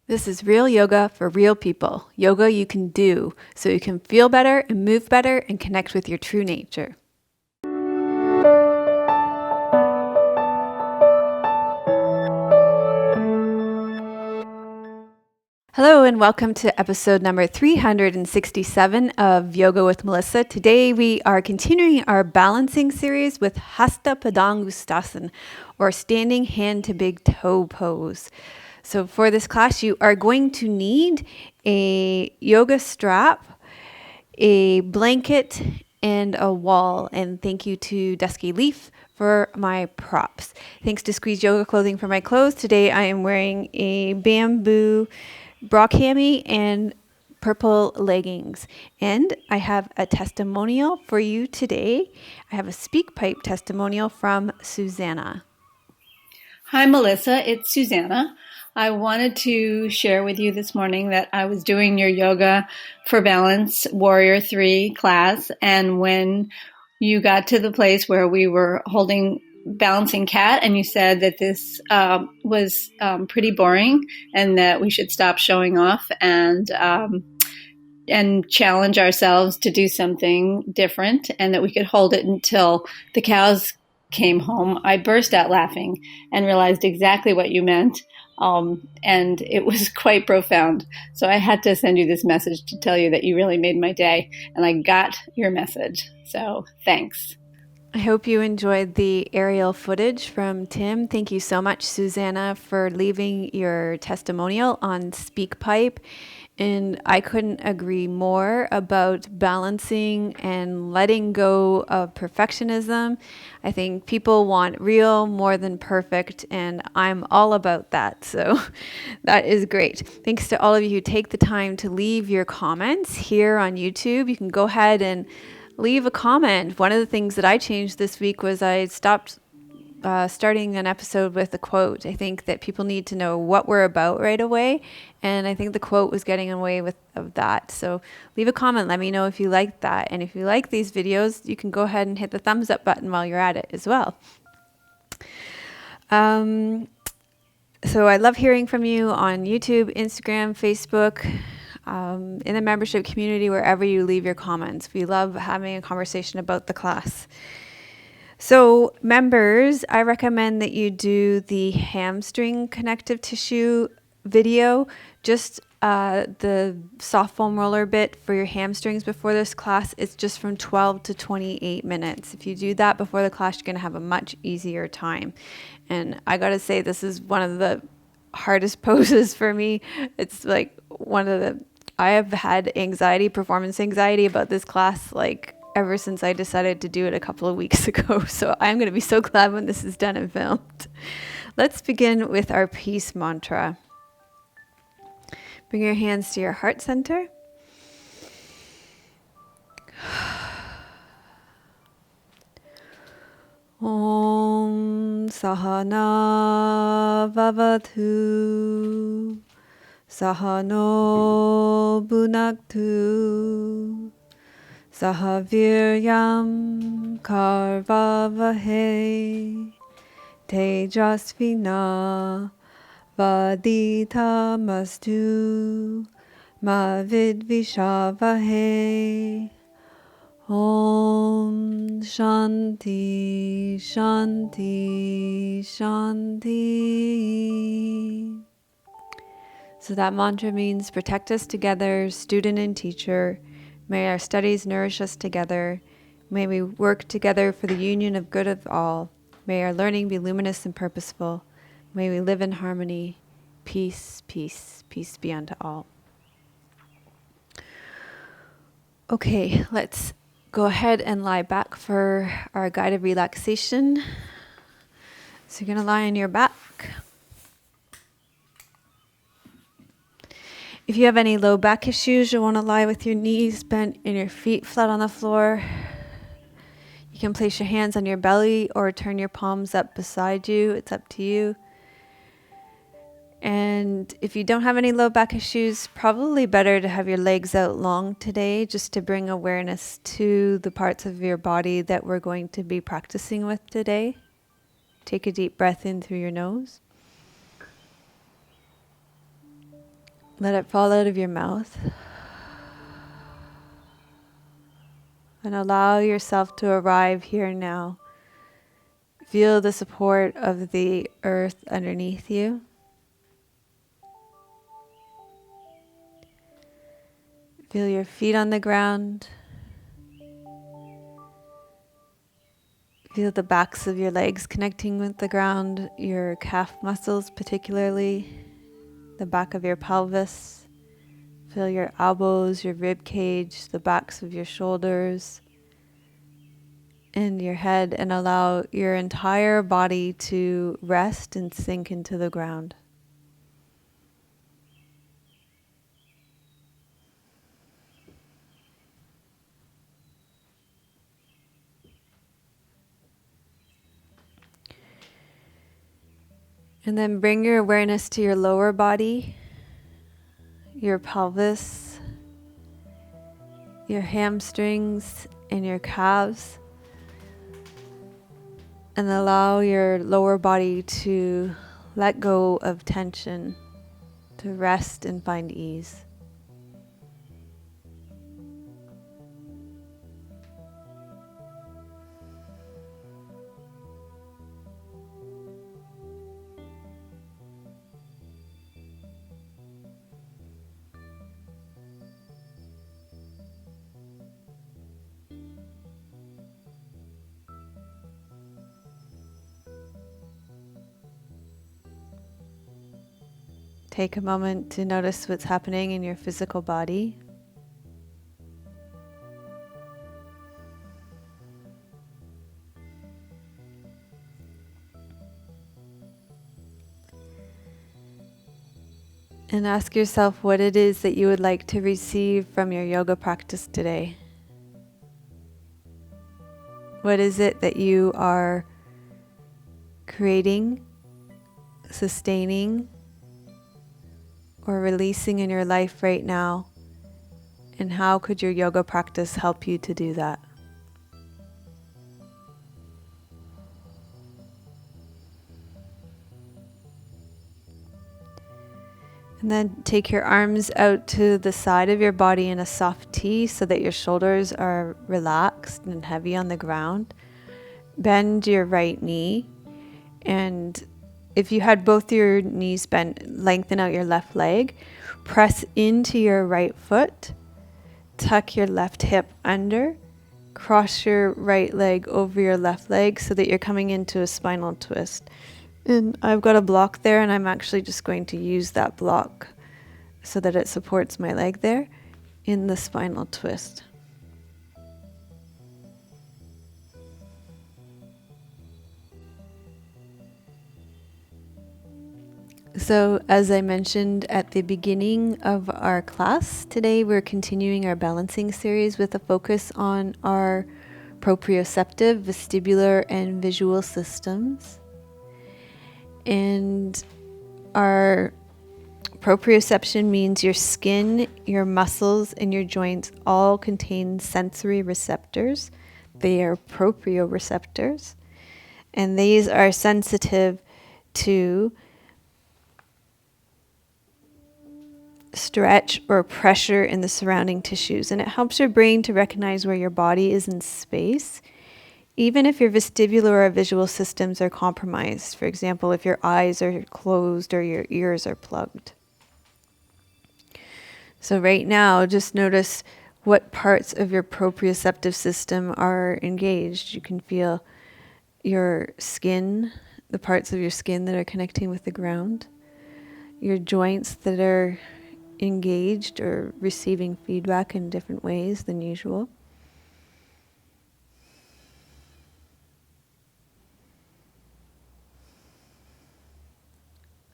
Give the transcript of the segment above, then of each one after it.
This is real yoga for real people. Yoga you can do so you can feel better and move better and connect with your true nature. Hello and welcome to episode number 367 of Yoga with Melissa. Today we are continuing our balancing series with Hasta Padangusthasana, or standing hand to big toe pose. So for this class, you are going to need a yoga strap, a blanket, and a wall. And thank you to Dusky Leaf for my props. Thanks to Squeeze Yoga Clothing for my clothes. Today I am wearing a bamboo bra cami and purple leggings. And I have a testimonial for you today. I have a speak pipe testimonial from Susanna. Hi, Melissa. It's Susanna. I wanted to share with you this morning that I was doing your Yoga for Balance Warrior 3 class, and when you got to the place where we were holding balancing cat and you said that this was pretty boring and that we should stop showing off and challenge ourselves to do something different, and that we could hold it until the cows came home, I burst out laughing and realized exactly what you meant. And it was quite profound. So I had to send you this message to tell you that you really made my day, and I got your message. So thanks. I hope you enjoyed the aerial footage from Tim. Thank you so much, Susanna, for leaving your testimonial on SpeakPipe. And I couldn't agree more about balancing and letting go of perfectionism. I think people want real more than perfect, and I'm all about that. So that is great. Thanks to all of you who take the time to leave your comments here on YouTube. You can go ahead and leave a comment. One of the things that I changed this week was I stopped starting an episode with a quote. I think that people need to know what we're about right away, and I think the quote was getting away of that. So leave a comment. Let me know if you like that, and if you like these videos, you can go ahead and hit the thumbs up button while you're at it as well. So I love hearing from you on YouTube, Instagram, Facebook, in the membership community, wherever you leave your comments. We love having a conversation about the class. So members, I recommend that you do the hamstring connective tissue video, just the soft foam roller bit for your hamstrings before this class. It's just from 12 to 28 minutes. If you do that before the class, you're going to have a much easier time. And I got to say, this is one of the hardest poses for me. It's like I have had performance anxiety about this class, ever since I decided to do it a couple of weeks ago. So I'm going to be so glad when this is done and filmed. Let's begin with our peace mantra. Bring your hands to your heart center. Om Sahana Vavatu Sahano Bhunaktu Sahaviryam Karvavahe Tejasvina Vaditamastu Ma Vidvishavahe. Om Shanti Shanti Shanti. So that mantra means protect us together, student and teacher. May our studies nourish us together. May we work together for the union of good of all. May our learning be luminous and purposeful. May we live in harmony. Peace, peace, peace be unto all. Okay, let's go ahead and lie back for our guided relaxation. So you're going to lie on your back. If you have any low back issues, you'll want to lie with your knees bent and your feet flat on the floor. You can place your hands on your belly or turn your palms up beside you. It's up to you. And if you don't have any low back issues, probably better to have your legs out long today, just to bring awareness to the parts of your body that we're going to be practicing with today. Take a deep breath in through your nose. Let it fall out of your mouth. And allow yourself to arrive here now. Feel the support of the earth underneath you. Feel your feet on the ground. Feel the backs of your legs connecting with the ground, your calf muscles particularly, the back of your pelvis. Feel your elbows, your rib cage, the backs of your shoulders, and your head, and allow your entire body to rest and sink into the ground. And then bring your awareness to your lower body, your pelvis, your hamstrings, and your calves. And allow your lower body to let go of tension, to rest and find ease. Take a moment to notice what's happening in your physical body. And ask yourself what it is that you would like to receive from your yoga practice today. What is it that you are creating, sustaining, or releasing in your life right now? And how could your yoga practice help you to do that? And then take your arms out to the side of your body in a soft T so that your shoulders are relaxed and heavy on the ground. Bend your right knee, and if you had both your knees bent, lengthen out your left leg. Press into your right foot. Tuck your left hip under. Cross your right leg over your left leg so that you're coming into a spinal twist. And I've got a block there, and I'm actually just going to use that block so that it supports my leg there in the spinal twist. So, as I mentioned at the beginning of our class, today we're continuing our balancing series with a focus on our proprioceptive, vestibular, and visual systems. And our proprioception means your skin, your muscles, and your joints all contain sensory receptors. They are proprioceptors, and these are sensitive to stretch or pressure in the surrounding tissues, and it helps your brain to recognize where your body is in space, even if your vestibular or visual systems are compromised. For example, if your eyes are closed or your ears are plugged. So right now, just notice what parts of your proprioceptive system are engaged. You can feel your skin, the parts of your skin that are connecting with the ground, your joints that are engaged or receiving feedback in different ways than usual.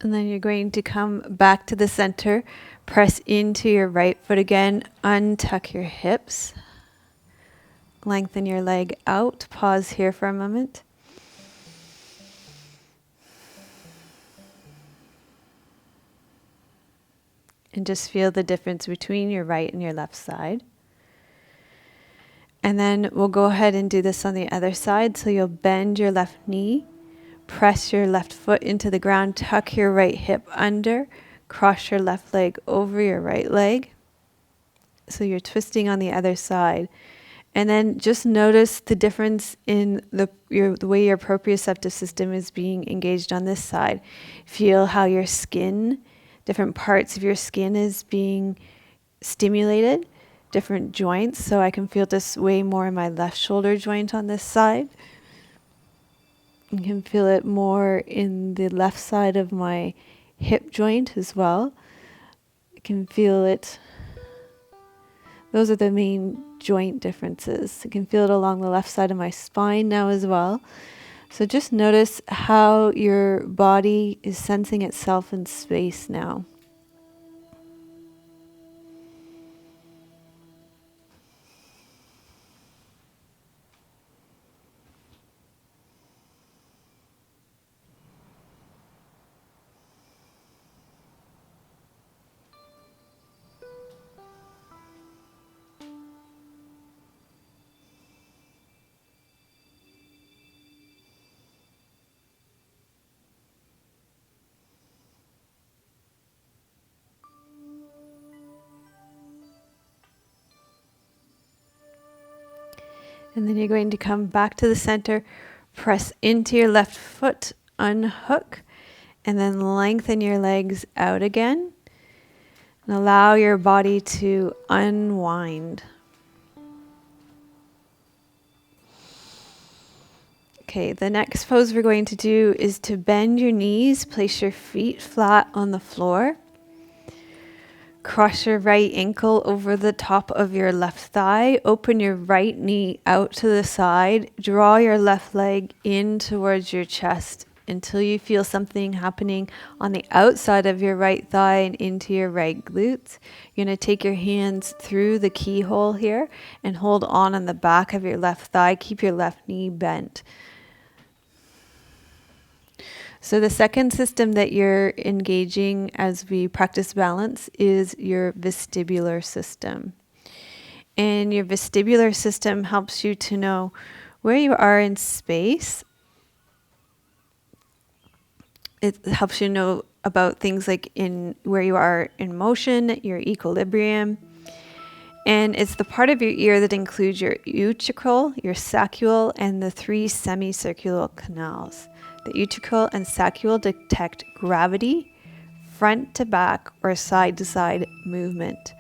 And then you're going to come back to the center, press into your right foot again, untuck your hips, lengthen your leg out, pause here for a moment. And just feel the difference between your right and your left side. And then we'll go ahead and do this on the other side. So you'll bend your left knee, press your left foot into the ground, tuck your right hip under, Cross your left leg over your right leg. So you're twisting on the other side. And then just notice the difference in the way your proprioceptive system is being engaged on this side. Feel how your skin, different parts of your skin is being stimulated, different joints. So I can feel this way more in my left shoulder joint on this side. You can feel it more in the left side of my hip joint as well. I can feel it. Those are the main joint differences. I can feel it along the left side of my spine now as well. So just notice how your body is sensing itself in space now. And then you're going to come back to the center, press into your left foot, unhook, and then lengthen your legs out again. And allow your body to unwind. Okay, the next pose we're going to do is to bend your knees, place your feet flat on the floor. Cross your right ankle over the top of your left thigh. Open your right knee out to the side. Draw your left leg in towards your chest until you feel something happening on the outside of your right thigh and into your right glutes. You're going to take your hands through the keyhole here and hold on the back of your left thigh. Keep your left knee bent. So the second system that you're engaging as we practice balance is your vestibular system. And your vestibular system helps you to know where you are in space. It helps you know about things like in where you are in motion, your equilibrium. And it's the part of your ear that includes your utricle, your saccule, and the 3 semicircular canals. The utricle and saccule detect gravity, front to back or side to side movement.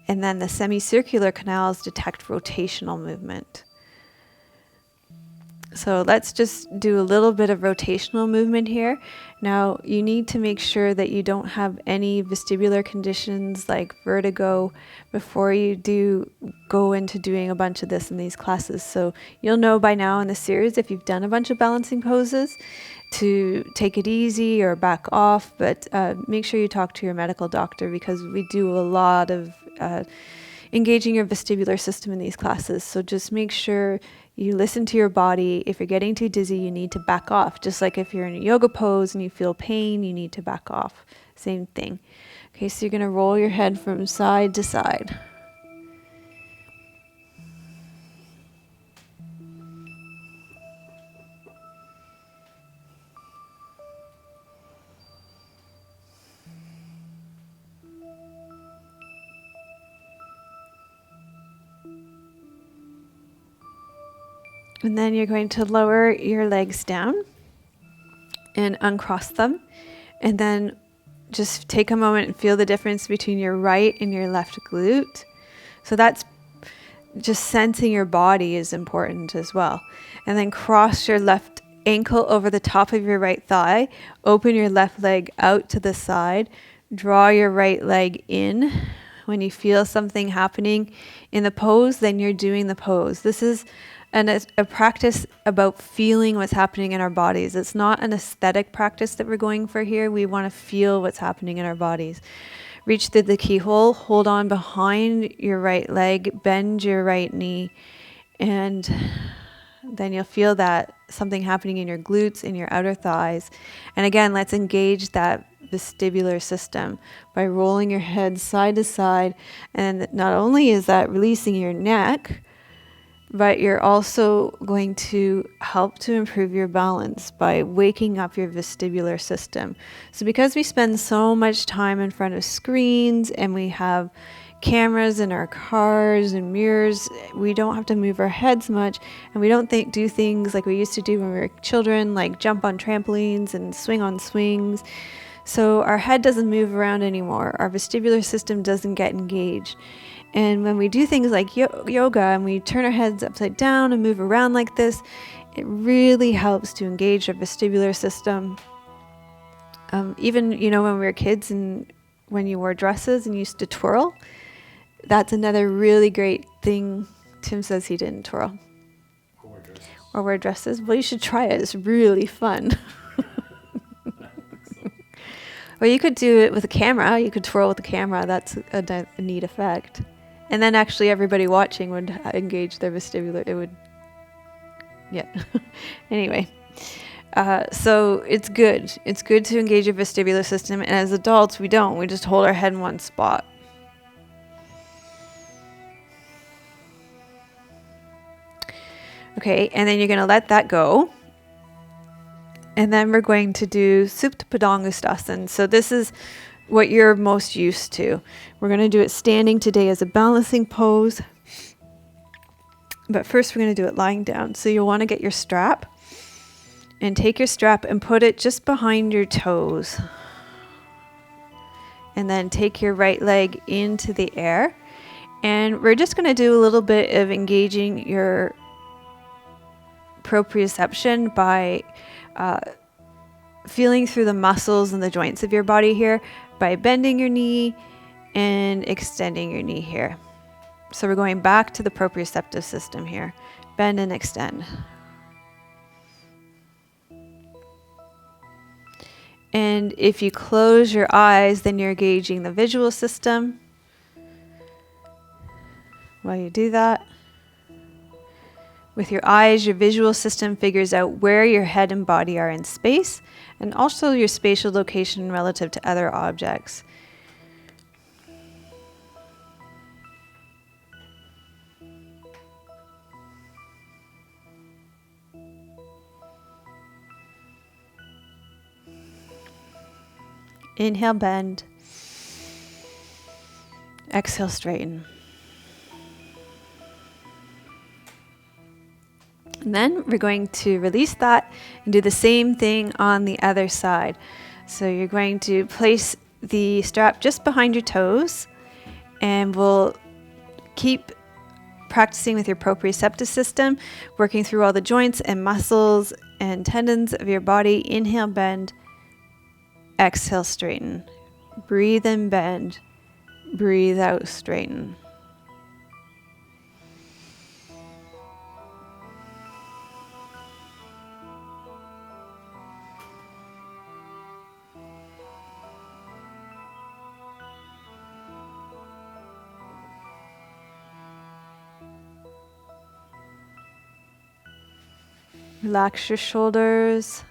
And then the semicircular canals detect rotational movement. So let's just do a little bit of rotational movement here. Now, you need to make sure that you don't have any vestibular conditions like vertigo before you do go into doing a bunch of this in these classes. So you'll know by now in the series, if you've done a bunch of balancing poses, to take it easy or back off, but make sure you talk to your medical doctor because we do a lot of engaging your vestibular system in these classes. So just make sure you listen to your body. If you're getting too dizzy, you need to back off. Just like if you're in a yoga pose and you feel pain, you need to back off. Same thing. Okay, so you're going to roll your head from side to side. And then you're going to lower your legs down and uncross them. And then just take a moment and feel the difference between your right and your left glute. So that's just sensing your body is important as well. And then cross your left ankle over the top of your right thigh. Open your left leg out to the side. Draw your right leg in. When you feel something happening in the pose, then you're doing the pose. This is a practice about feeling what's happening in our bodies. It's not an aesthetic practice that we're going for here. We want to feel what's happening in our bodies. Reach through the keyhole, hold on behind your right leg, bend your right knee, and then you'll feel that something happening in your glutes, in your outer thighs. And again, let's engage that vestibular system by rolling your head side to side. And not only is that releasing your neck, but you're also going to help to improve your balance by waking up your vestibular system. So because we spend so much time in front of screens and we have cameras in our cars and mirrors, we don't have to move our heads much, and we don't do things like we used to do when we were children, like jump on trampolines and swing on swings. So our head doesn't move around anymore. Our vestibular system doesn't get engaged. And when we do things like yoga and we turn our heads upside down and move around like this, it really helps to engage our vestibular system. Even, when we were kids and when you wore dresses and used to twirl, that's another really great thing. Tim says he didn't twirl. Or wear dresses. Well, you should try it. It's really fun. Or you could do it with a camera. You could twirl with a camera. That's a neat effect. And then actually everybody watching would engage their vestibular. It would, yeah. Anyway, so it's good. It's good to engage your vestibular system. And as adults, we don't. We just hold our head in one spot. Okay, and then you're going to let that go. And then we're going to do Hasta Padangusthasana. So this is what you're most used to. We're going to do it standing today as a balancing pose. But first we're going to do it lying down. So you'll want to get your strap and take your strap and put it just behind your toes. And then take your right leg into the air. And we're just going to do a little bit of engaging your proprioception by feeling through the muscles and the joints of your body here by bending your knee and extending your knee here. So we're going back to the proprioceptive system here. Bend and extend. And if you close your eyes, then you're engaging the visual system. While you do that, with your eyes, your visual system figures out where your head and body are in space, and also your spatial location relative to other objects. Inhale, bend. Exhale, straighten. And then we're going to release that and do the same thing on the other side. So you're going to place the strap just behind your toes, and we'll keep practicing with your proprioceptive system, working through all the joints and muscles and tendons of your body. Inhale, bend. Exhale, straighten. Breathe in, bend. Breathe out, straighten. Relax your shoulders.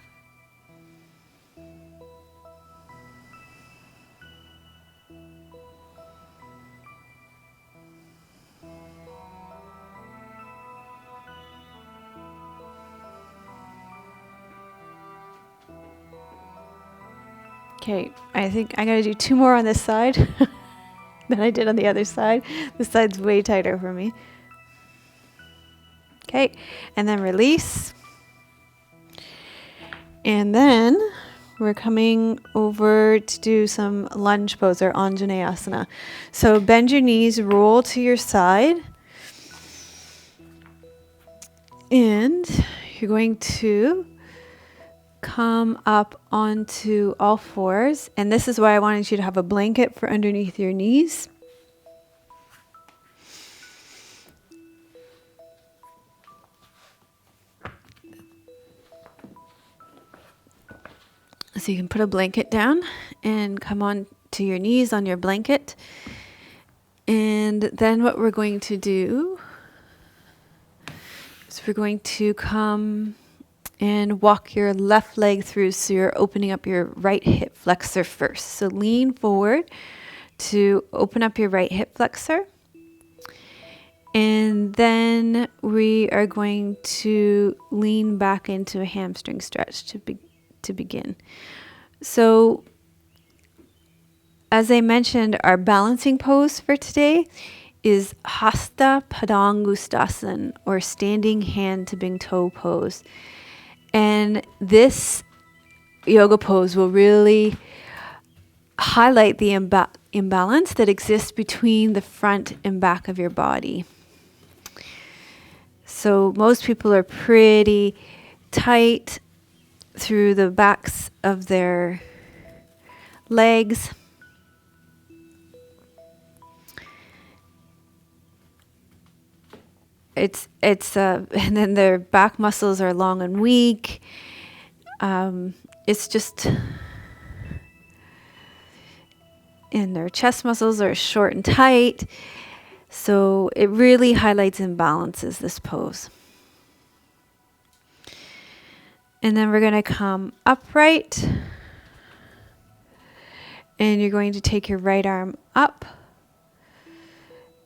Okay, I think I gotta do 2 more on this side than I did on the other side. This side's way tighter for me. Okay, and then release. And then we're coming over to do some lunge pose or Anjaneyasana. So bend your knees, roll to your side. And you're going to come up onto all fours. And this is why I wanted you to have a blanket for underneath your knees. So you can put a blanket down and come on to your knees on your blanket. And then what we're going to do is we're going to come and walk your left leg through. So you're opening up your right hip flexor first. So lean forward to open up your right hip flexor. And then we are going to lean back into a hamstring stretch to begin. So, as I mentioned, our balancing pose for today is Hasta Padangusthasana, or standing hand-to-toe pose. And this yoga pose will really highlight the imbalance that exists between the front and back of your body. So most people are pretty tight through the backs of their legs. And then their back muscles are long and weak. It's just, and their chest muscles are short and tight. So it really highlights imbalances, this pose. And then we're going to come upright. And you're going to take your right arm up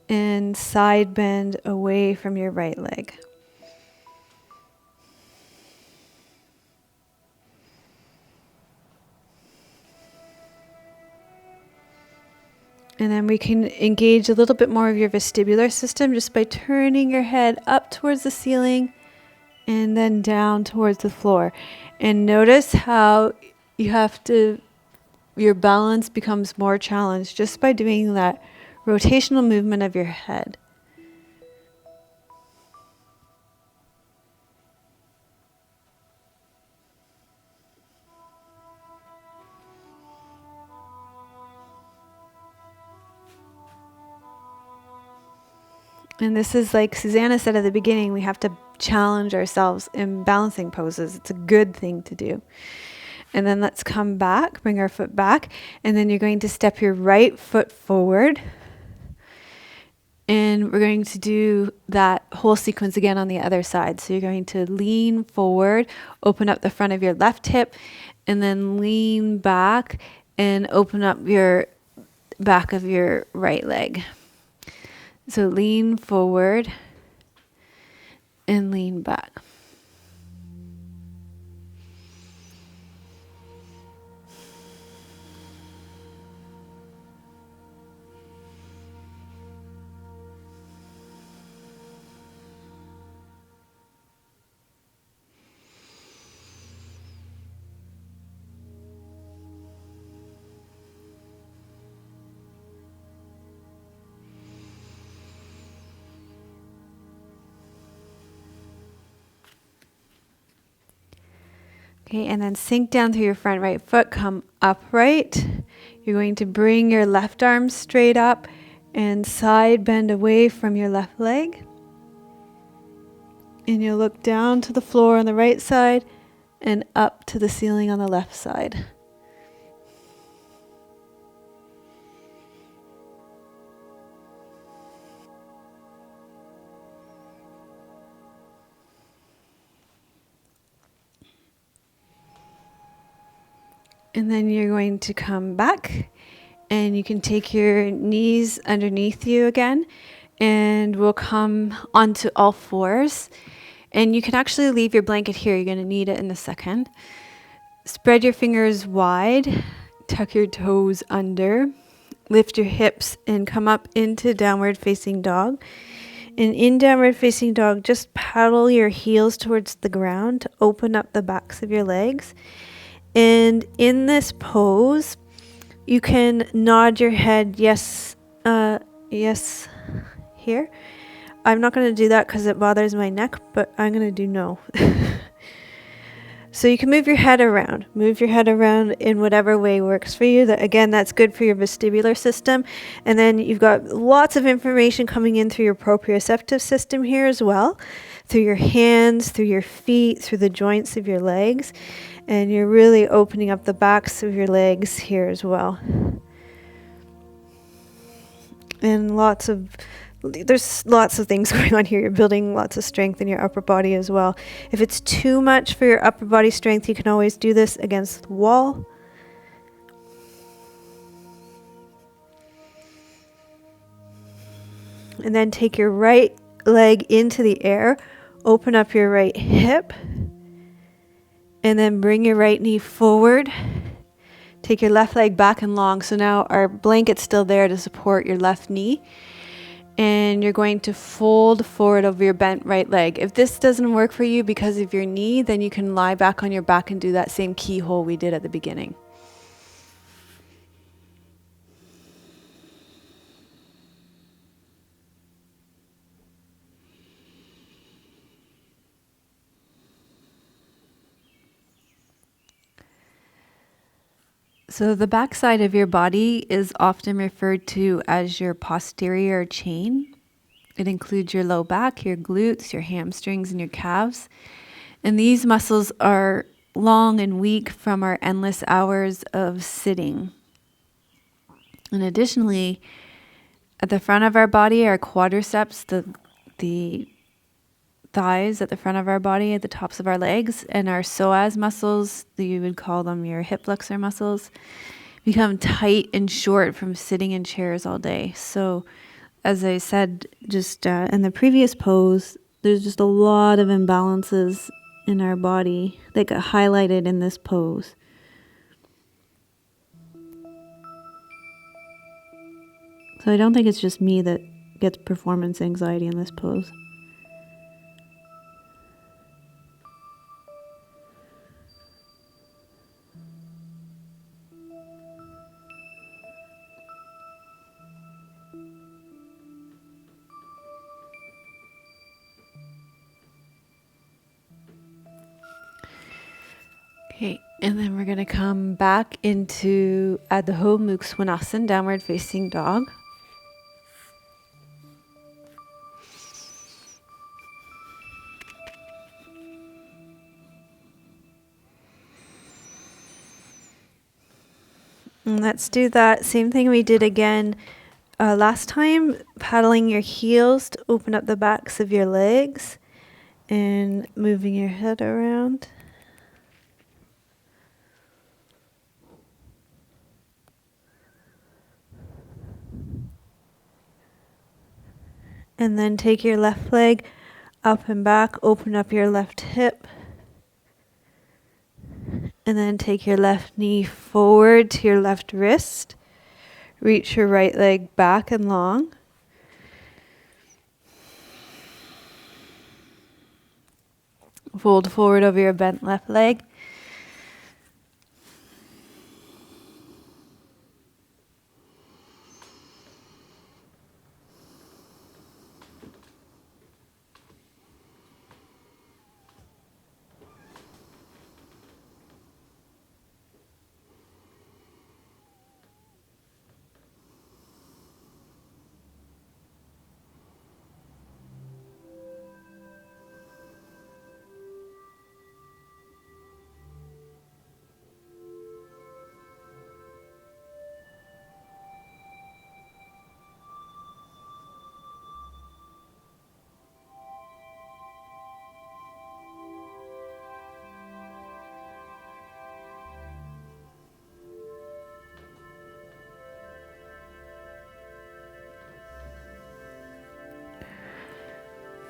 and side bend away from your right leg. And then we can engage a little bit more of your vestibular system just by turning your head up towards the ceiling and then down towards the floor. And notice how your balance becomes more challenged just by doing that rotational movement of your head. And this is like Susanna said at the beginning, we have to challenge ourselves in balancing poses. It's a good thing to do. And then let's come back, bring our foot back, and then you're going to step your right foot forward. And we're going to do that whole sequence again on the other side. So you're going to lean forward, open up the front of your left hip, and then lean back and open up your back of your right leg. So lean forward and lean back. Okay, and then sink down through your front right foot, come upright. You're going to bring your left arm straight up and side bend away from your left leg. And you'll look down to the floor on the right side and up to the ceiling on the left side. And then you're going to come back and you can take your knees underneath you again, and we'll come onto all fours. And you can actually leave your blanket here. You're going to need it in a second. Spread your fingers wide, tuck your toes under, lift your hips and come up into downward facing dog. And in downward facing dog, just paddle your heels towards the ground to open up the backs of your legs. And in this pose, you can nod your head yes here. I'm not going to do that because it bothers my neck, but I'm going to do no. So you can move your head around. Move your head around in whatever way works for you. That's good for your vestibular system. And then you've got lots of information coming in through your proprioceptive system here as well. Through your hands, through your feet, through the joints of your legs. And you're really opening up the backs of your legs here as well. And there's lots of things going on here. You're building lots of strength in your upper body as well. If it's too much for your upper body strength, you can always do this against the wall. And then take your right leg into the air, open up your right hip, and then bring your right knee forward. Take your left leg back and long. So now our blanket's still there to support your left knee. And you're going to fold forward over your bent right leg. If this doesn't work for you because of your knee, then you can lie back on your back and do that same keyhole we did at the beginning. So the back side of your body is often referred to as your posterior chain. It includes your low back, your glutes, your hamstrings, and your calves. And these muscles are long and weak from our endless hours of sitting. And additionally, at the front of our body, our quadriceps, the thighs at the front of our body, at the tops of our legs, and our psoas muscles, you would call them your hip flexor muscles, become tight and short from sitting in chairs all day. So as I said just in the previous pose, there's just a lot of imbalances in our body that got highlighted in this pose. So I don't think it's just me that gets performance anxiety in this pose. Okay, and then we're going to come back into Adho Mukha Svanasana, downward facing dog. And let's do that same thing we did again last time, paddling your heels to open up the backs of your legs and moving your head around. And then take your left leg up and back, open up your left hip. And then take your left knee forward to your left wrist. Reach your right leg back and long. Fold forward over your bent left leg.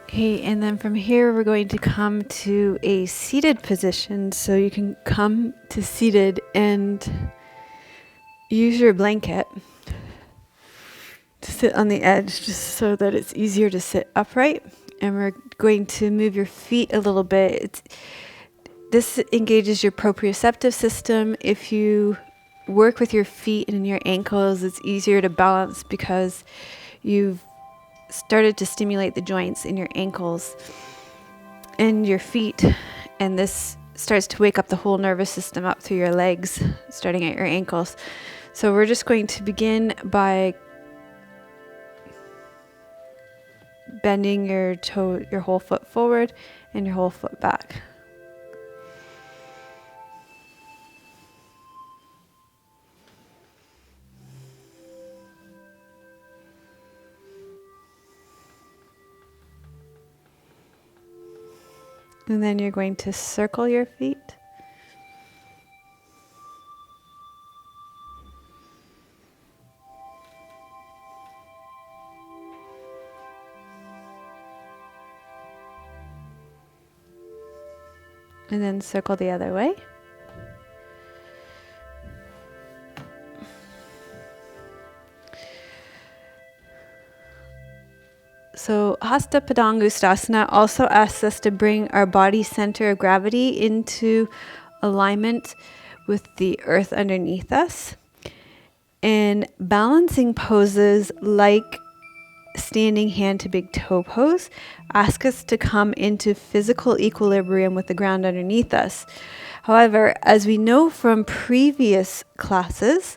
Okay, and then from here we're going to come to a seated position. So you can come to seated and use your blanket to sit on the edge just so that it's easier to sit upright. And we're going to move your feet a little bit. This engages your proprioceptive system. If you work with your feet and your ankles, it's easier to balance because you've started to stimulate the joints in your ankles and your feet, and this starts to wake up the whole nervous system up through your legs, starting at your ankles. So we're just going to begin by bending your toe, your whole foot forward and your whole foot back. And then you're going to circle your feet. And then circle the other way. So Hasta Padangusthasana also asks us to bring our body center of gravity into alignment with the earth underneath us. And balancing poses like standing hand to big toe pose ask us to come into physical equilibrium with the ground underneath us. However, as we know from previous classes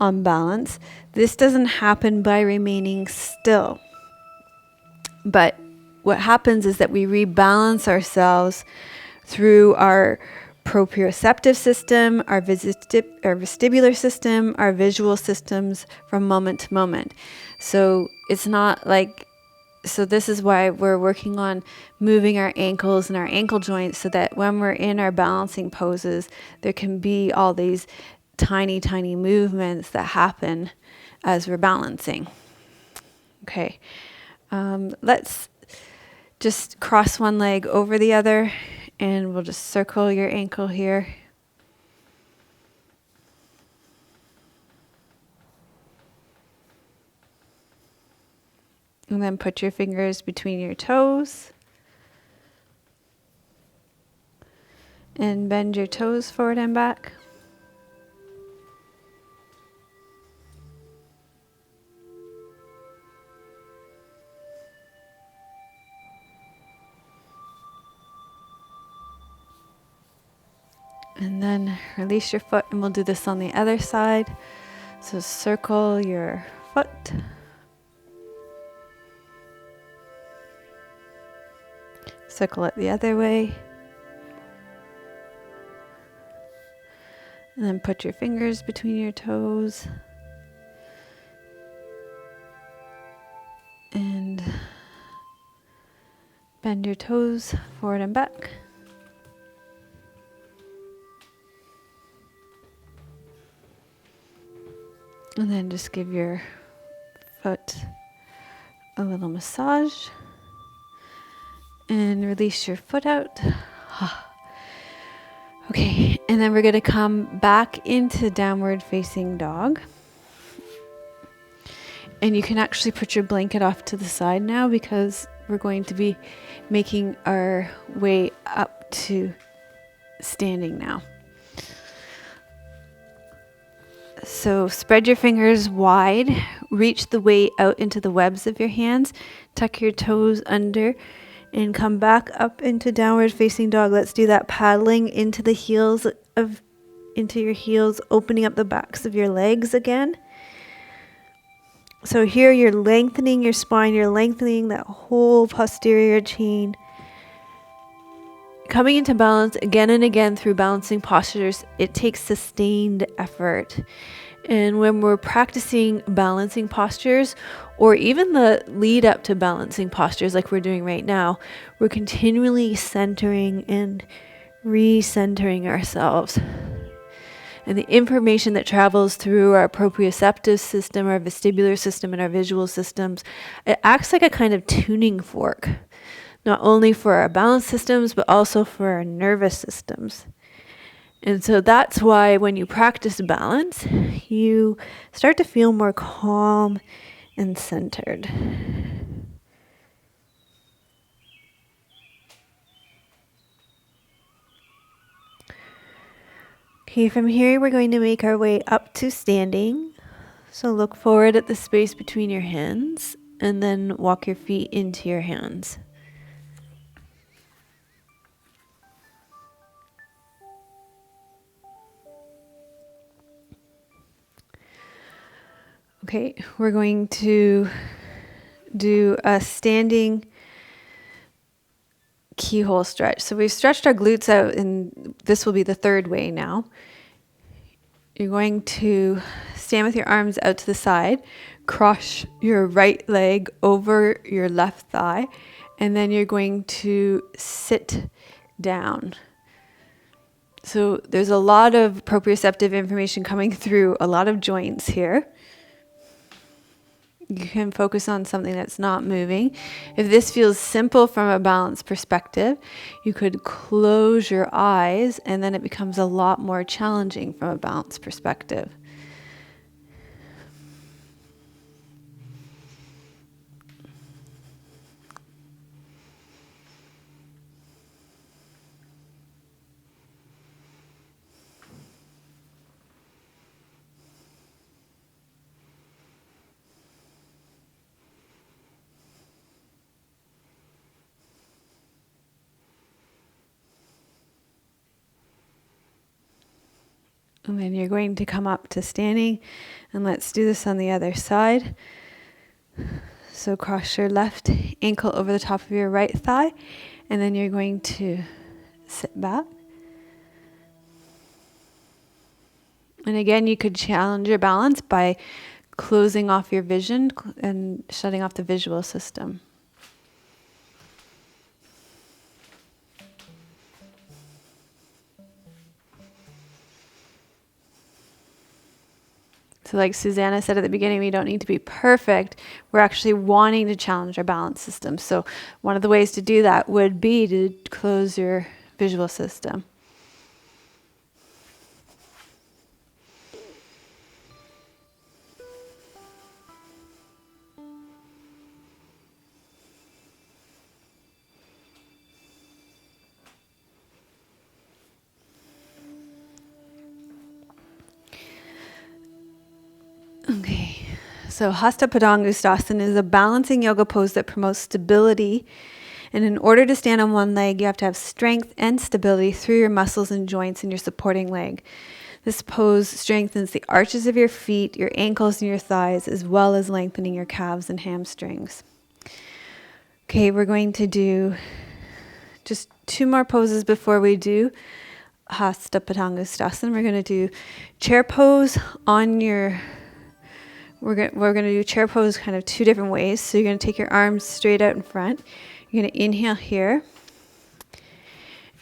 on balance, this doesn't happen by remaining still. But what happens is that we rebalance ourselves through our proprioceptive system, our vestibular system, our visual systems from moment to moment. So it's not like, so this is why we're working on moving our ankles and our ankle joints so that when we're in our balancing poses, there can be all these tiny, tiny movements that happen as we're balancing. Okay. Let's just cross one leg over the other, and we'll just circle your ankle here. And then put your fingers between your toes. And bend your toes forward and back. And then release your foot, and we'll do this on the other side. So circle your foot. Circle it the other way. And then put your fingers between your toes. And bend your toes forward and back. And then just give your foot a little massage. And release your foot out. Okay, and then we're going to come back into downward facing dog. And you can actually put your blanket off to the side now because we're going to be making our way up to standing now. So spread your fingers wide, reach the weight out into the webs of your hands, tuck your toes under, and come back up into downward facing dog. Let's do that paddling into the heels into your heels, opening up the backs of your legs again. So here you're lengthening your spine, you're lengthening that whole posterior chain. Coming into balance again and again through balancing postures, it takes sustained effort. And when we're practicing balancing postures, or even the lead up to balancing postures like we're doing right now, we're continually centering and recentering ourselves. And the information that travels through our proprioceptive system, our vestibular system, and our visual systems, it acts like a kind of tuning fork, not only for our balance systems, but also for our nervous systems. And so that's why when you practice balance, you start to feel more calm and centered. Okay, from here we're going to make our way up to standing. So look forward at the space between your hands and then walk your feet into your hands. Okay, we're going to do a standing keyhole stretch. So we've stretched our glutes out, and this will be the third way now. You're going to stand with your arms out to the side, cross your right leg over your left thigh, and then you're going to sit down. So there's a lot of proprioceptive information coming through a lot of joints here. You can focus on something that's not moving. If this feels simple from a balance perspective, you could close your eyes, and then it becomes a lot more challenging from a balance perspective. And then you're going to come up to standing, and let's do this on the other side. So cross your left ankle over the top of your right thigh, and then you're going to sit back. And again, you could challenge your balance by closing off your vision and shutting off the visual system. So like Susanna said at the beginning, we don't need to be perfect. We're actually wanting to challenge our balance system. So one of the ways to do that would be to close your visual system. Okay, so Hasta Padangusthasana is a balancing yoga pose that promotes stability. And in order to stand on one leg, you have to have strength and stability through your muscles and joints in your supporting leg. This pose strengthens the arches of your feet, your ankles, and your thighs, as well as lengthening your calves and hamstrings. Okay, we're going to do just 2 more poses before we do Hasta Padangusthasana. We're going to do chair pose on your... We're going to do chair pose kind of 2 different ways. So you're going to take your arms straight out in front. You're going to inhale here.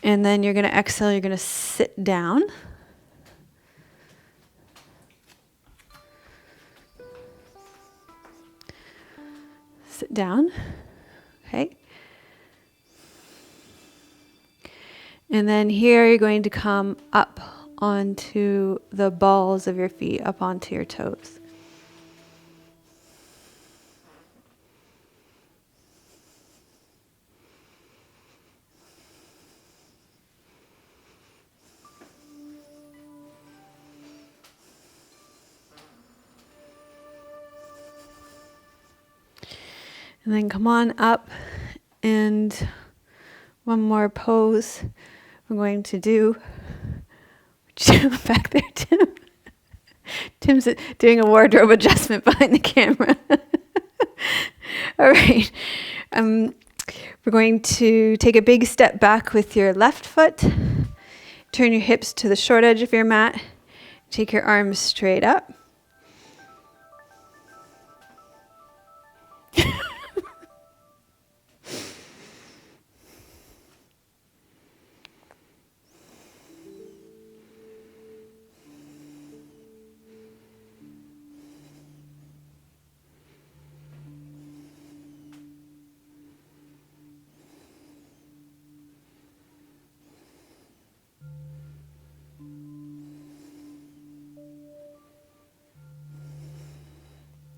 And then you're going to exhale. You're going to sit down. Sit down. Okay. And then here you're going to come up onto the balls of your feet, up onto your toes. And then come on up, and one more pose we're going to do. Back there, Tim. Tim's doing a wardrobe adjustment behind the camera. All right. We're going to take a big step back with your left foot. Turn your hips to the short edge of your mat. Take your arms straight up.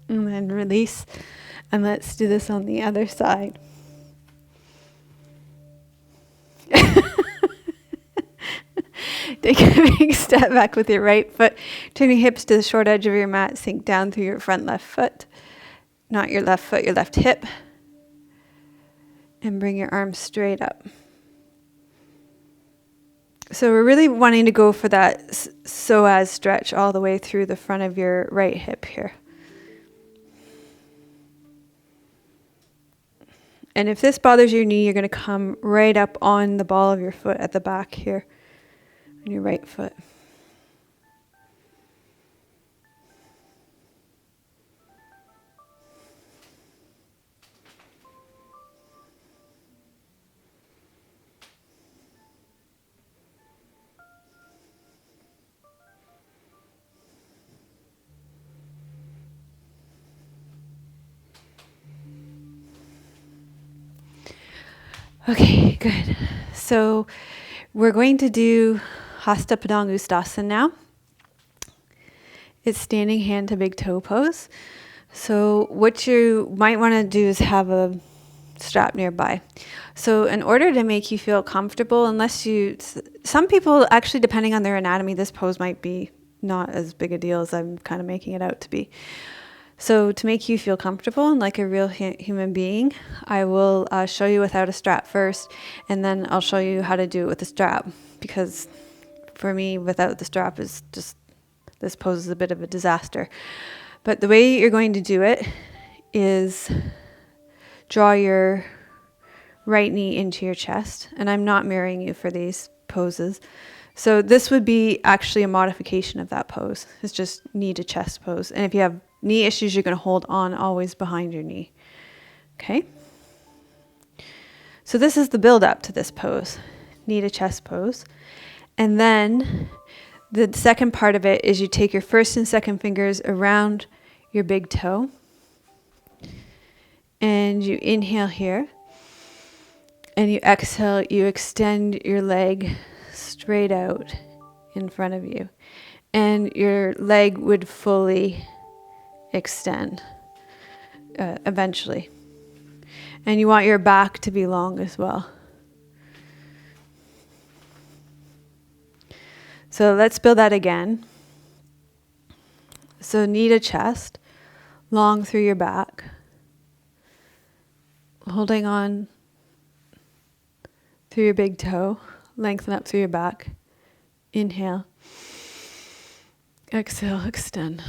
And then release. And let's do this on the other side. Take a big step back with your right foot. Turn your hips to the short edge of your mat. Sink down through your front left foot. Not your left foot, your left hip. And bring your arms straight up. So we're really wanting to go for that psoas stretch all the way through the front of your right hip here. And if this bothers your knee, you're going to come right up on the ball of your foot at the back here, on your right foot. Okay, good. So we're going to do Hasta Padangusthasana now. It's standing hand to big toe pose. So what you might want to do is have a strap nearby. So in order to make you feel comfortable, some people actually, depending on their anatomy, this pose might be not as big a deal as I'm kind of making it out to be. So to make you feel comfortable and like a real human being, I will show you without a strap first, and then I'll show you how to do it with a strap, because for me, without the strap is just, this pose is a bit of a disaster. But the way you're going to do it is draw your right knee into your chest, and I'm not mirroring you for these poses. So this would be actually a modification of that pose. It's just knee to chest pose. And if you have knee issues, you're going to hold on always behind your knee. Okay? So this is the build up to this pose, knee to chest pose. And then the second part of it is you take your first and second fingers around your big toe, and you inhale here, and you exhale, you extend your leg straight out in front of you, and your leg would fully extend eventually. And you want your back to be long as well. So let's build that again. So knee to chest, long through your back, holding on through your big toe, lengthen up through your back. Inhale. Exhale, extend.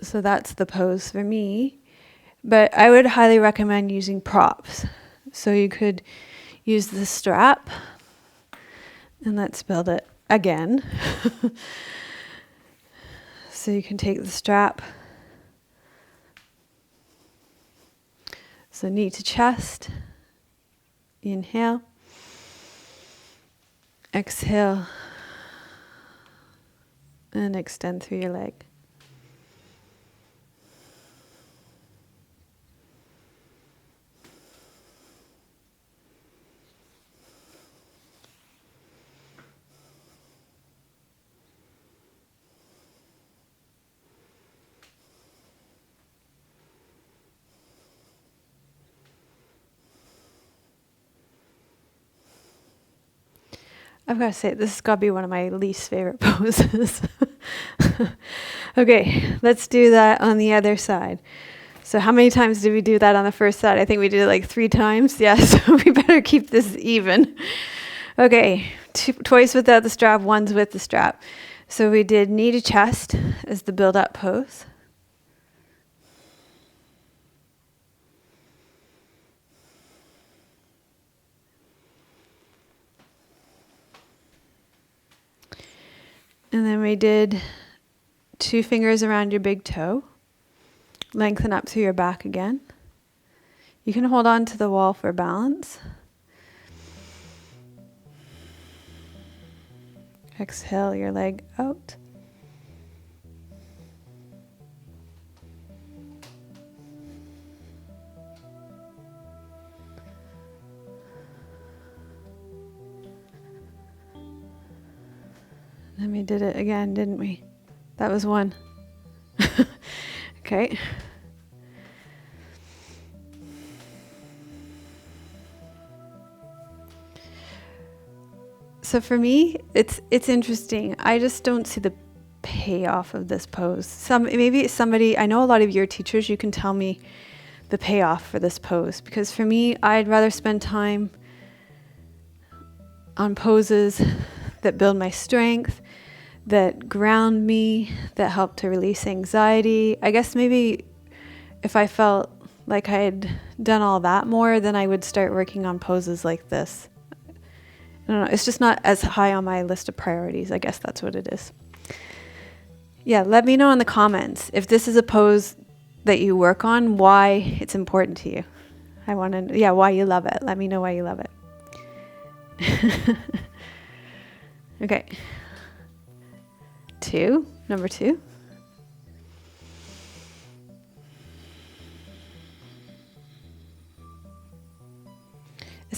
So that's the pose for me. But I would highly recommend using props. So you could use the strap. And let's build it again. So you can take the strap. So knee to chest. Inhale. Exhale. And extend through your leg. I've got to say, this has got to be one of my least favorite poses. Okay, let's do that on the other side. So how many times did we do that on the first side? I think we did it like 3 times. Yeah, so we better keep this even. Okay, twice without the strap, once with the strap. So we did knee to chest as the build-up pose. And then we did 2 fingers around your big toe. Lengthen up through your back again. You can hold on to the wall for balance. Exhale your leg out. And we did it again, didn't we? That was 1. Okay. So for me, it's interesting. I just don't see the payoff of this pose. Maybe somebody, I know a lot of your teachers, you can tell me the payoff for this pose, because for me, I'd rather spend time on poses that build my strength, that ground me, that help to release anxiety. I guess maybe if I felt like I had done all that more, then I would start working on poses like this. I don't know, it's just not as high on my list of priorities. I guess that's what it is. Yeah, let me know in the comments if this is a pose that you work on, why it's important to you. I want to, why you love it. Let me know why you love it. Okay. Number 2.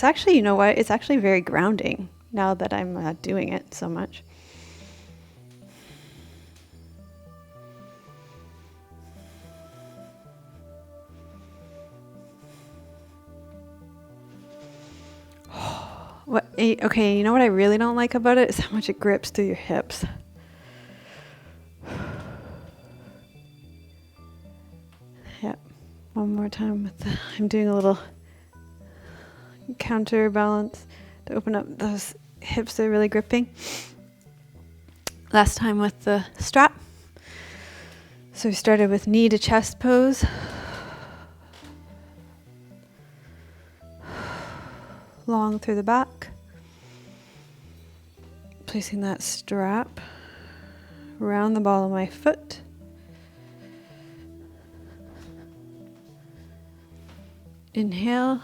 It's actually, you know what? It's actually very grounding now that I'm doing it so much. Okay, you know what I really don't like about it is how much it grips through your hips. Yep. One more time with I'm doing a little counterbalance to open up those hips that are really gripping. Last time with the strap. So we started with knee to chest pose. Long through the back. Placing that strap around the ball of my foot. Inhale.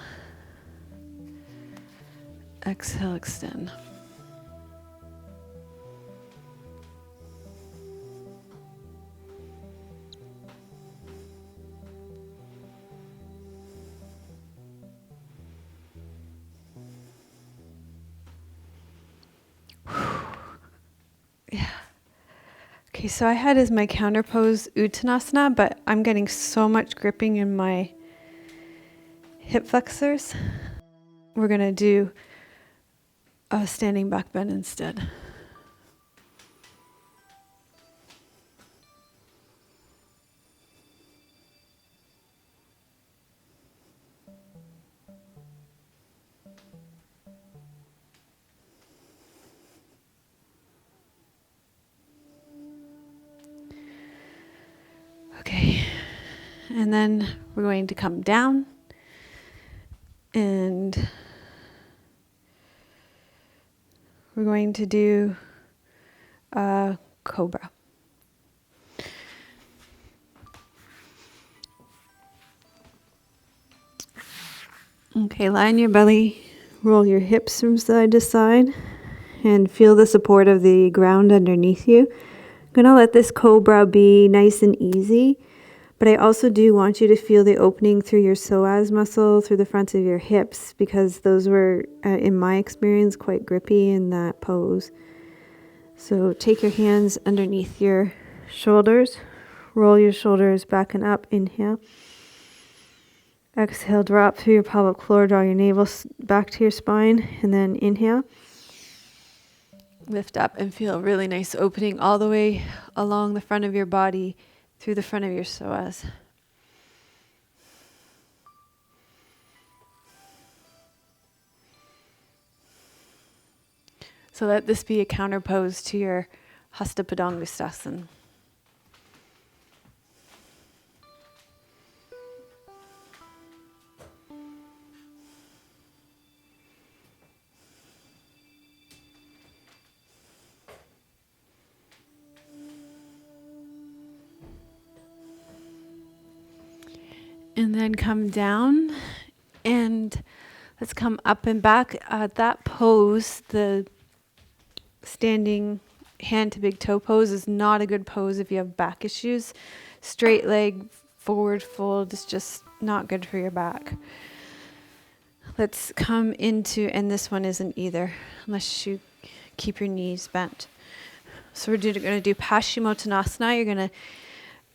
Exhale, extend. Yeah. Okay, so I had as my counter pose Uttanasana, but I'm getting so much gripping in my hip flexors. We're going to do a standing back bend instead. Okay, and then we're going to come down and we're going to do a cobra. Okay, lie on your belly, roll your hips from side to side, and feel the support of the ground underneath you. I'm going to let this cobra be nice and easy, but I also do want you to feel the opening through your psoas muscle, through the fronts of your hips, because those were, in my experience, quite grippy in that pose. So take your hands underneath your shoulders, roll your shoulders back and up, inhale. Exhale, drop through your pelvic floor, draw your navel back to your spine, and then inhale. Lift up and feel a really nice opening all the way along the front of your body, through the front of your psoas. So let this be a counter pose to your Hasta Padangusthasana. And then come down and let's come up and back. That pose, the standing hand to big toe pose, is not a good pose if you have back issues. Straight leg, forward fold is just not good for your back. Let's come into, and this one isn't either, unless you keep your knees bent. So we're going to do Paschimottanasana. You're going to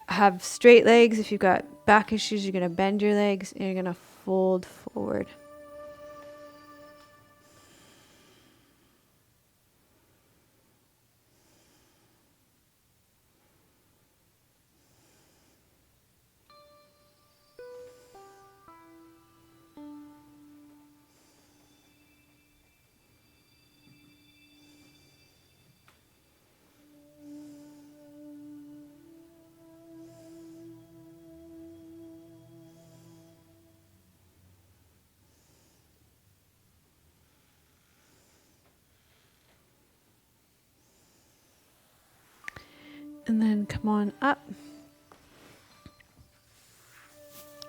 have straight legs. If you've got back issues, you're going to bend your legs and you're going to fold forward. And then come on up.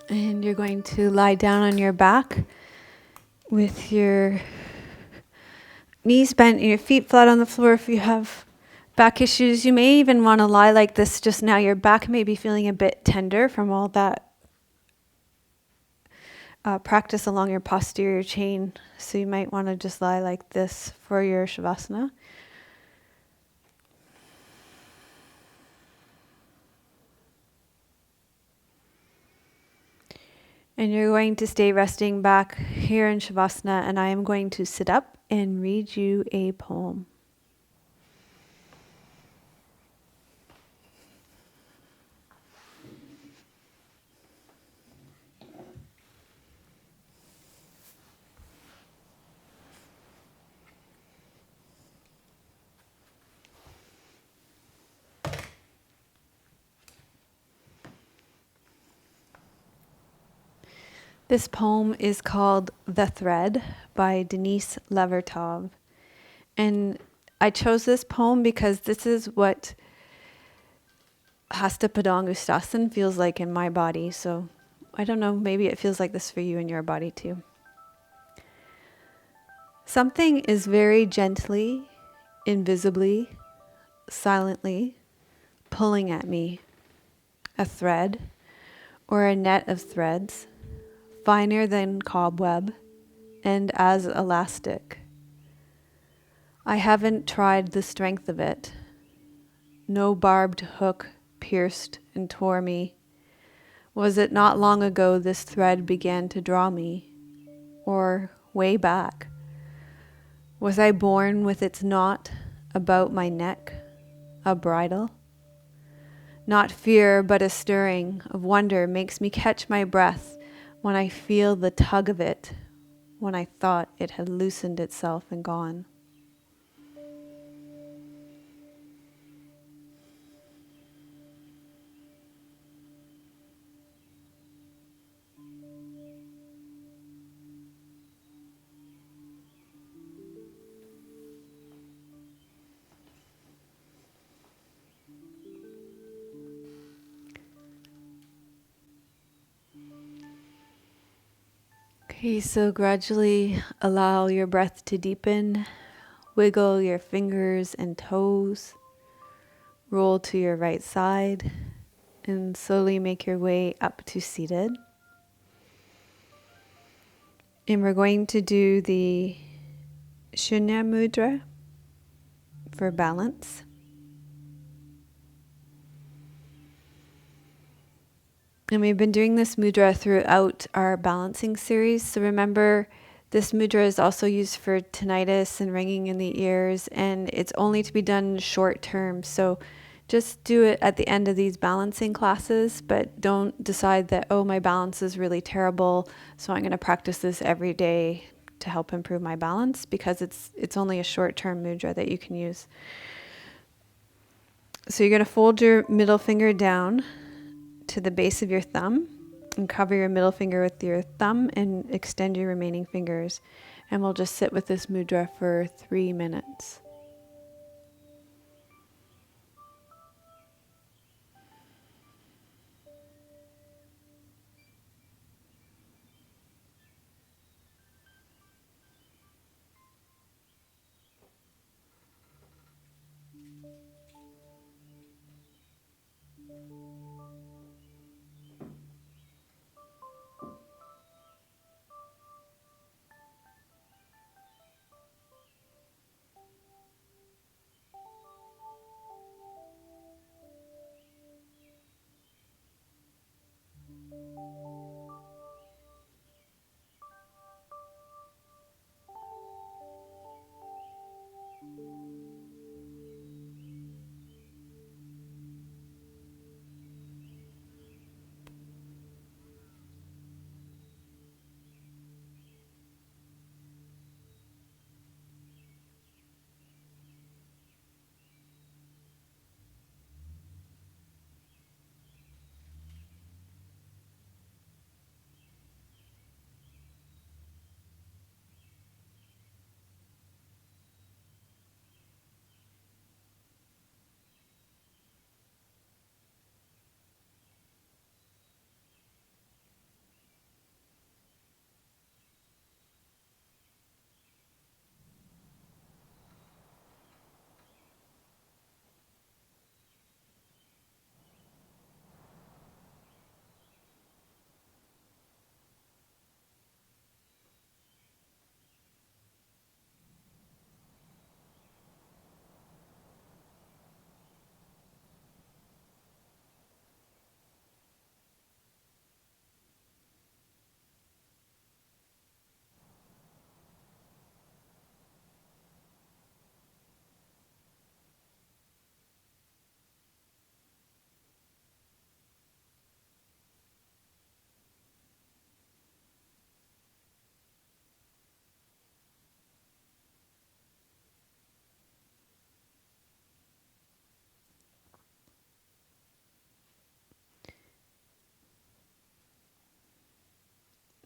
And you're going to lie down on your back with your knees bent and your feet flat on the floor. If you have back issues, you may even want to lie like this just now. Your back may be feeling a bit tender from all that practice along your posterior chain. So you might want to just lie like this for your Shavasana. And you're going to stay resting back here in Shavasana, and I am going to sit up and read you a poem. This poem is called The Thread by Denise Levertov. And I chose this poem because this is what Hasta Padangusthasana feels like in my body. So I don't know, maybe it feels like this for you in your body too. Something is very gently, invisibly, silently pulling at me. A thread or a net of threads, finer than cobweb and as elastic. I haven't tried the strength of it. No barbed hook pierced and tore me. Was it not long ago this thread began to draw me? Or way back? Was I born with its knot about my neck, a bridle? Not fear, but a stirring of wonder makes me catch my breath when I feel the tug of it, when I thought it had loosened itself and gone. Okay, so gradually allow your breath to deepen. Wiggle your fingers and toes. Roll to your right side and slowly make your way up to seated. And we're going to do the Shunya Mudra for balance. And we've been doing this mudra throughout our balancing series. So remember, this mudra is also used for tinnitus and ringing in the ears, and it's only to be done short term. So just do it at the end of these balancing classes, but don't decide that, oh, my balance is really terrible, so I'm going to practice this every day to help improve my balance, because it's only a short-term mudra that you can use. So you're going to fold your middle finger down to the base of your thumb and cover your middle finger with your thumb and extend your remaining fingers. And we'll just sit with this mudra for 3 minutes.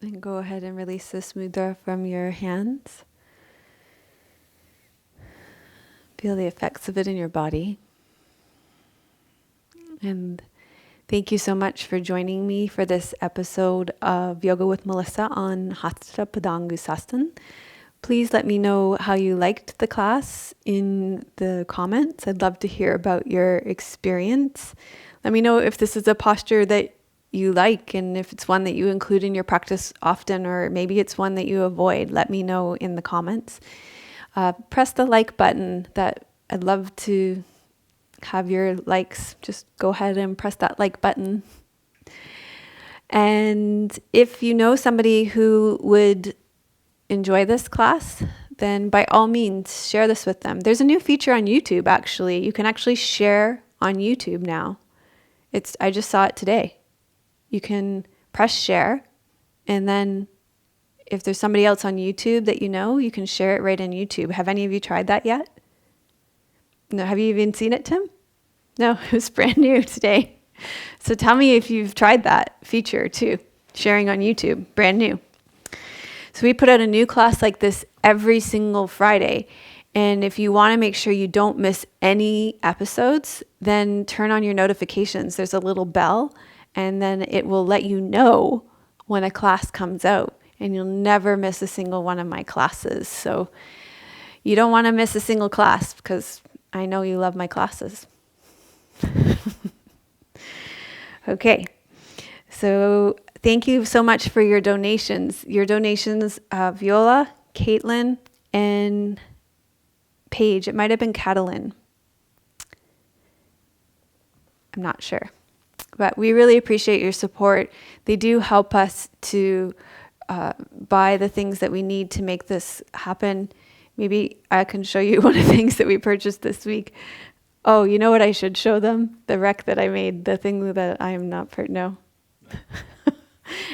And go ahead and release this mudra from your hands. Feel the effects of it in your body. And thank you so much for joining me for this episode of Yoga with Melissa on Hasta Padangusthasana. Please let me know how you liked the class in the comments. I'd love to hear about your experience. Let me know if this is a posture that you like and if it's one that you include in your practice often, or maybe it's one that you avoid. Let me know in the comments. Press the like button. That I'd love to have your likes. Just go ahead and press that like button. And if you know somebody who would enjoy this class, then by all means share this with them. There's a new feature on YouTube actually. You can actually share on YouTube now. I just saw it today. You can press share, and then if there's somebody else on YouTube that you know, you can share it right on YouTube. Have any of you tried that yet? No, have you even seen it, Tim? No, it was brand new today. So tell me if you've tried that feature too, sharing on YouTube, brand new. So we put out a new class like this every single Friday. And if you want to make sure you don't miss any episodes, then turn on your notifications. There's a little bell, and then it will let you know when a class comes out. And you'll never miss a single one of my classes. So you don't want to miss a single class because I know you love my classes. Okay. So thank you so much for your donations. Your donations, Viola, Caitlin, and Paige. It might have been Catalin. I'm not sure. But we really appreciate your support. They do help us to buy the things that we need to make this happen. Maybe I can show you one of the things that we purchased this week. Oh, you know what I should show them? The rec that I made, the thing that I am not, no.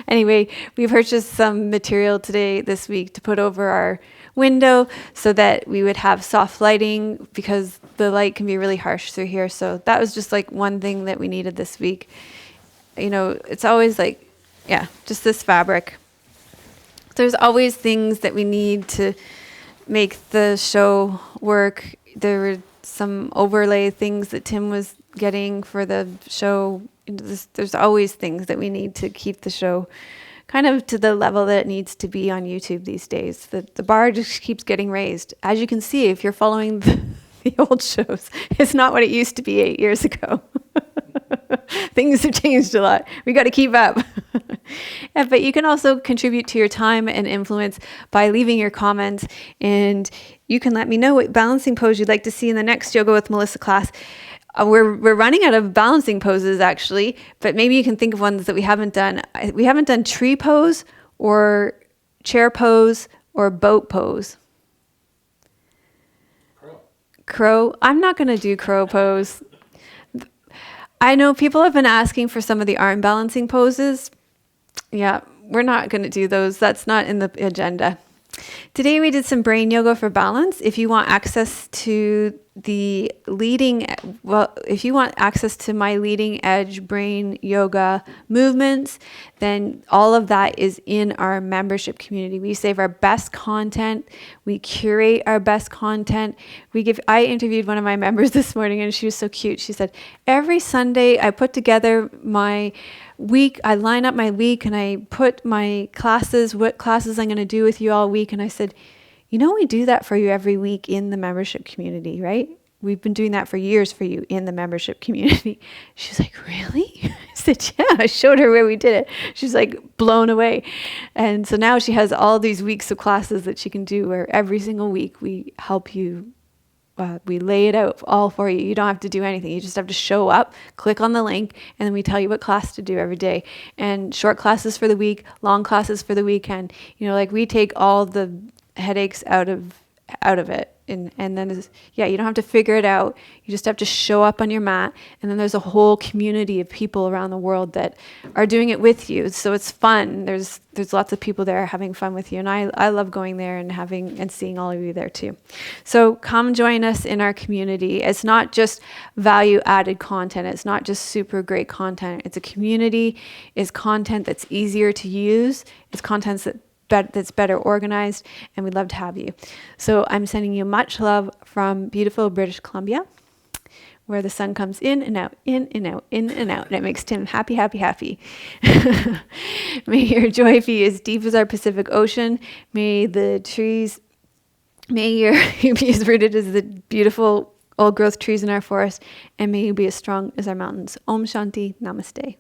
Anyway, we purchased some material this week to put over our window so that we would have soft lighting because the light can be really harsh through here. So that was just like one thing that we needed this week. You know, it's always like, just this fabric. There's always things that we need to make the show work. There were some overlay things that Tim was getting for the show. There's always things that we need to keep the show kind of to the level that it needs to be on YouTube these days. The bar just keeps getting raised. As you can see, if you're following the old shows, it's not what it used to be 8 years ago. Things have changed a lot. We got to keep up. But you can also contribute to your time and influence by leaving your comments, and you can let me know what balancing pose you'd like to see in the next Yoga with Melissa class. We're running out of balancing poses actually, but maybe you can think of ones that we haven't done. We haven't done tree pose or chair pose or boat pose. Crow. I'm not going to do crow pose. I know people have been asking for some of the arm balancing poses. Yeah, we're not going to do those. That's not in the agenda. Today we did some brain yoga for balance. If you want access to if you want access to my leading edge brain yoga movements, then all of that is in our membership community. We save our best content. We curate our best content. I interviewed one of my members this morning and she was so cute. She said, every Sunday I put together my week, I line up my week and I put my classes, what classes I'm going to do with you all week. And I said, we do that for you every week in the membership community, right? We've been doing that for years for you in the membership community. She's like, really? I said, yeah. I showed her where we did it. She's like blown away. And so now she has all these weeks of classes that she can do where every single week we help you. We lay it out all for you. You don't have to do anything. You just have to show up, click on the link, and then we tell you what class to do every day. And short classes for the week, long classes for the weekend. We take all the headaches out of out of it. And then, you don't have to figure it out. You just have to show up on your mat. And then there's a whole community of people around the world that are doing it with you. So it's fun. There's lots of people there having fun with you. And I love going there and seeing all of you there too. So come join us in our community. It's not just value added content. It's not just super great content. It's a community. It's content that's easier to use. It's content that's better organized, and we'd love to have you. So I'm sending you much love from beautiful British Columbia, where the sun comes in and out, in and out, in and out, and it makes Tim happy, happy, happy. May your joy be as deep as our Pacific Ocean. May your you be as rooted as the beautiful old growth trees in our forest, and may you be as strong as our mountains. Om Shanti, Namaste.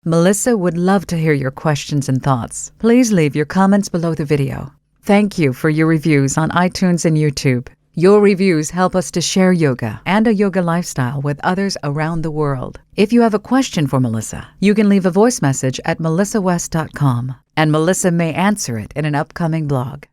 Melissa would love to hear your questions and thoughts. Please leave your comments below the video. Thank you for your reviews on iTunes and YouTube. Your reviews help us to share yoga and a yoga lifestyle with others around the world. If you have a question for Melissa, you can leave a voice message at melissawest.com, and Melissa may answer it in an upcoming blog.